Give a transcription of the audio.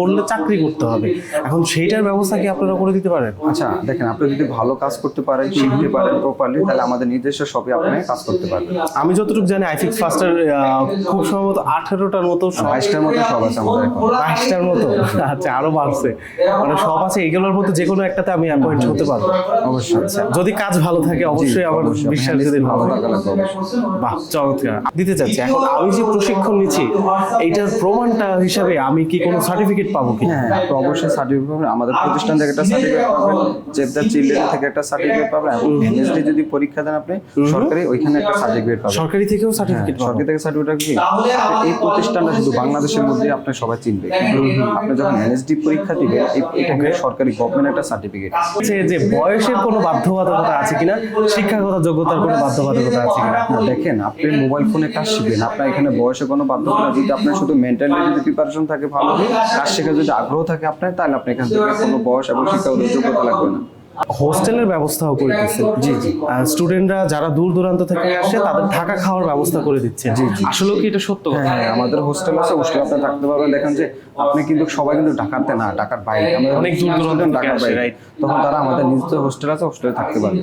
করলে চাকরি করতে হবে। এখন সেইটার ব্যবস্থা কি আপনারা করে দিতে পারেন? আচ্ছা দেখেন, আপনি যদি ভালো কাজ করতে পারেন, শিখতে পারেন প্রপারলি, তাহলে আমাদের নিজস্ব শপে আপনি কাজ করতে পারবেন। আমি যতটুকু জানি আইফিক্স ফার্স্টের খুব সম্ভবত 18টার মতো 22টার মতো সব আছে আমাদের এখন। 22টার মতো, আচ্ছা আরো বাড়ছে, মানে সব আছে। এগুলোর মধ্যে যে কোনো একটাতে আমি অ্যাপয়েন্ট হতে পারবো অবশ্যই। আচ্ছা, যদি কাজ ভালো থাকে অবশ্যই আমার বিশ্বাস যদি ভালো থাকে। থাকা লাগবে অবশ্যই। বাহ, চমৎকার। দিতে চাচ্ছি এখন আমি যে প্রশিক্ষণ নিচ্ছি এইটার প্রমাণটা হিসাবে আমি কি কোনো সার্টিফিকেট পাবো কি? হ্যাঁ, তো অবশ্যই সার্টিফিকেট পাবেন। আমাদের প্রতিষ্ঠান থেকে একটা সার্টিফিকেট পাবেন, সেভ দ্য চিলড্রেন থেকে একটা সার্টিফিকেট পাবেন, এবং এনএসডি যদি পরীক্ষা দেন আপনি সরকারি, ওইখানে একটা সার্টিফিকেট পাবেন। সরকারি থেকেও সার্টিফিকেট পাবো? সরকারি থেকে সার্টিফিকেট কি, এই প্রতিষ্ঠানটা শুধু বাংলাদেশের মধ্যে আপনি সবাই চিনবে। আপনি যখন এনএসডি পরীক্ষা দিবেন, এটা সরকারি গভর্নমেন্ট একটা সার্টিফিকেট। যে বয়সের কোনো বাধ্যবাধকতা আছে কিনা, শিক্ষাগত যোগ্যতার কোনো বাধ্যবাধকতা আছে কিনা? দেখেন, আপনি মোবাইল ফোনে কাজ শিখবেন, আপনার এখানে বয়সে কোনো বাধ্যতা, যদি আপনার শুধু মেন্টালি যদি প্রিপারেশন থাকে, ভালো কাজ শেখার যদি আগ্রহ থাকে আপনার, তাহলে আপনি এখান থেকে কোনো বয়স এবং শিক্ষাগত যোগ্যতা লাগবে না। হোস্টেলের ব্যবস্থাও করে দিচ্ছে? জি জি। স্টুডেন্টরা যারা দূর দূরান্ত থেকে আসে তাদের থাকা খাওয়ার ব্যবস্থা করে দিচ্ছে? জি জি। আসলে কি এটা সত্য? হ্যাঁ, আমাদের হোস্টেল আছে, হোস্টেল আপনি থাকতে পারবেন। দেখেন যে আপনি কিন্তু সবাই কিন্তু ঢাকাতে না, ঢাকার বাইরে, আমাদের অনেক দূর দূরান্ত থেকে ঢাকার আসে, বাইরে, রাইট। তখন তারা আমাদের নিজস্ব হোস্টেল আছে, হোস্টেলে থাকতে পারবে।